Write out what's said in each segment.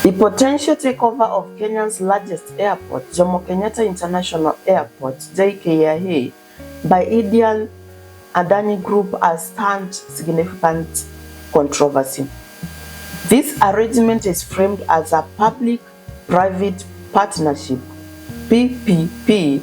The potential takeover of Kenya's largest airport, Jomo Kenyatta International Airport, Jkia, by Indian Adani Group has spawned significant controversy. This arrangement is framed as a public-private partnership (PPP),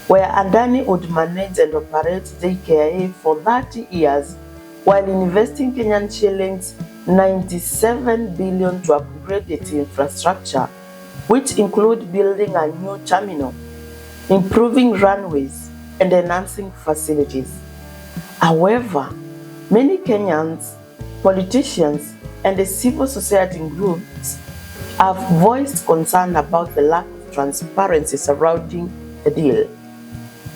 where Adani would manage and operate Jkia for 30 years while investing Kenyan shillings 97 billion to upgrade its infrastructure, which include building a new terminal, improving runways, and enhancing facilities. However, many Kenyans, politicians, and the civil society groups have voiced concern about the lack of transparency surrounding the deal,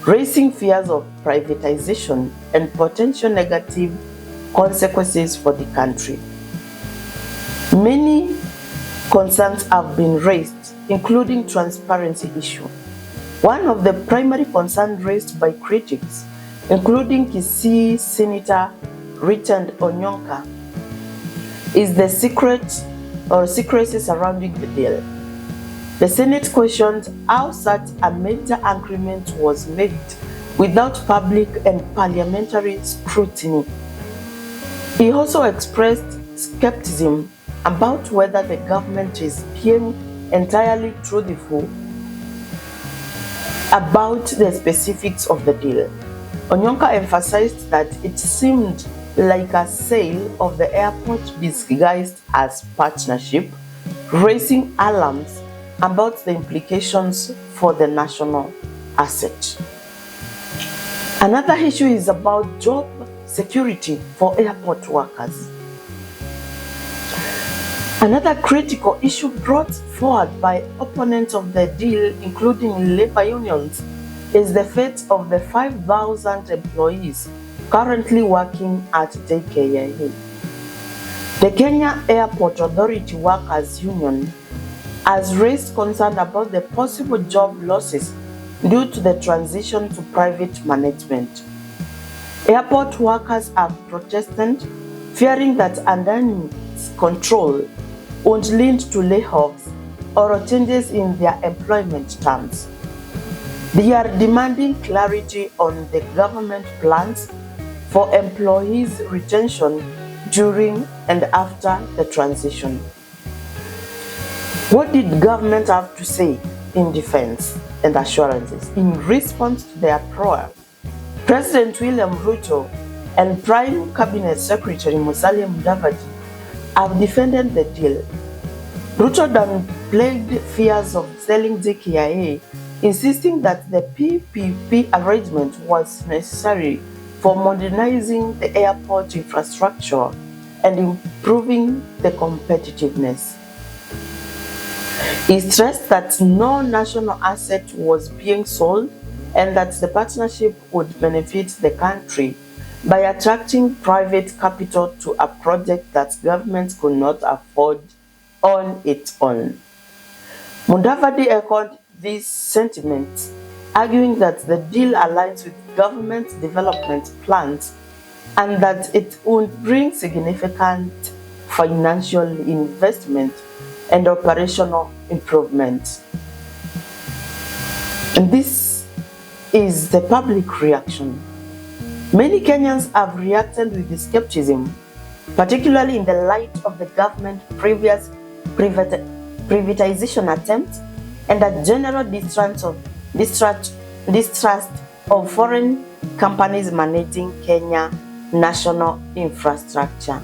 raising fears of privatization and potential negative consequences for the country. Many concerns have been raised, including transparency issue. One of the primary concerns raised by critics, including Kisii Senator Richard Onyonka, is the secrecy surrounding the deal. The Senate questioned how such a major agreement was made without public and parliamentary scrutiny. He also expressed skepticism about whether the government is being entirely truthful about the specifics of the deal. Onyonka emphasized that it seemed like a sale of the airport disguised as partnership, raising alarms about the implications for the national asset. Another issue is about job security for airport workers. Another critical issue brought forward by opponents of the deal, including labor unions, is the fate of the 5,000 employees currently working at Jkia. The Kenya Airport Authority Workers Union has raised concern about the possible job losses due to the transition to private management. Airport workers have protested, fearing that Adani's control would lead to layoffs or changes in their employment terms. They are demanding clarity on the government plans for employees' retention during and after the transition. What did government have to say in defense and assurances in response to their uproar? President William Ruto and Prime Cabinet Secretary Musalia Mudavadi have defended the deal. Ruto downplayed fears of selling Jkia, insisting that the PPP arrangement was necessary for modernizing the airport infrastructure and improving the competitiveness. He stressed that no national asset was being sold and that the partnership would benefit the country by attracting private capital to a project that government could not afford on its own. Mudavadi echoed these sentiments, arguing that the deal aligns with government development plans and that it would bring significant financial investment and operational improvements. And this is the public reaction. Many Kenyans have reacted with skepticism, particularly in the light of the government's previous privatization attempts and a general distrust of foreign companies managing Kenya national infrastructure.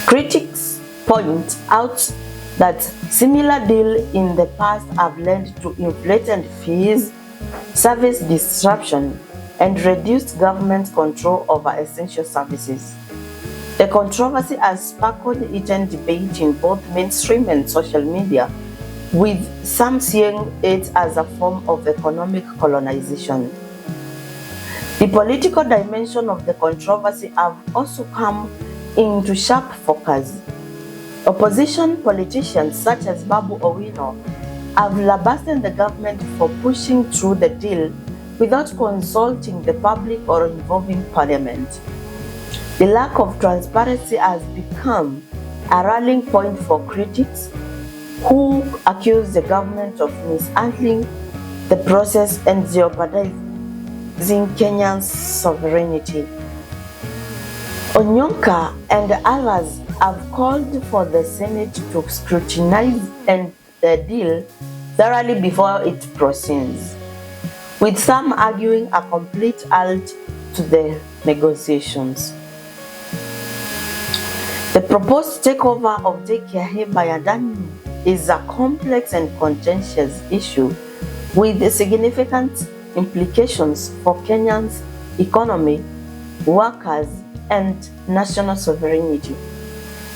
Critics point out that similar deals in the past have led to inflated fees, service disruption, and reduced government control over essential services. The controversy has sparked heated debate in both mainstream and social media, with some seeing it as a form of economic colonization. The political dimension of the controversy have also come into sharp focus. Opposition politicians such as Babu Owino have lambasted the government for pushing through the deal without consulting the public or involving parliament. The lack of transparency has become a rallying point for critics who accuse the government of mishandling the process and jeopardizing Kenya's sovereignty. Onyonka and others have called for the Senate to scrutinize the deal thoroughly before it proceeds, with some arguing a complete halt to the negotiations. The proposed takeover of Jkia by Adani is a complex and contentious issue with significant implications for Kenya's economy, workers, and national sovereignty.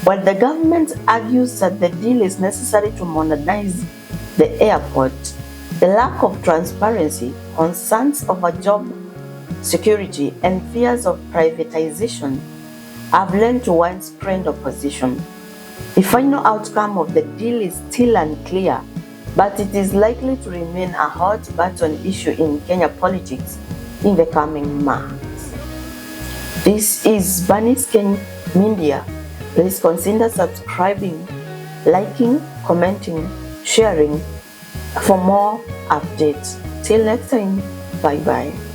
While the government argues that the deal is necessary to modernize the airport, the lack of transparency, concerns over job security, and fears of privatization have led to widespread opposition. The final outcome of the deal is still unclear, but it is likely to remain a hot button issue in Kenya politics in the coming months. This is Bunny's Kenya Media. Please consider subscribing, liking, commenting, sharing for more updates. Till next time, bye-bye.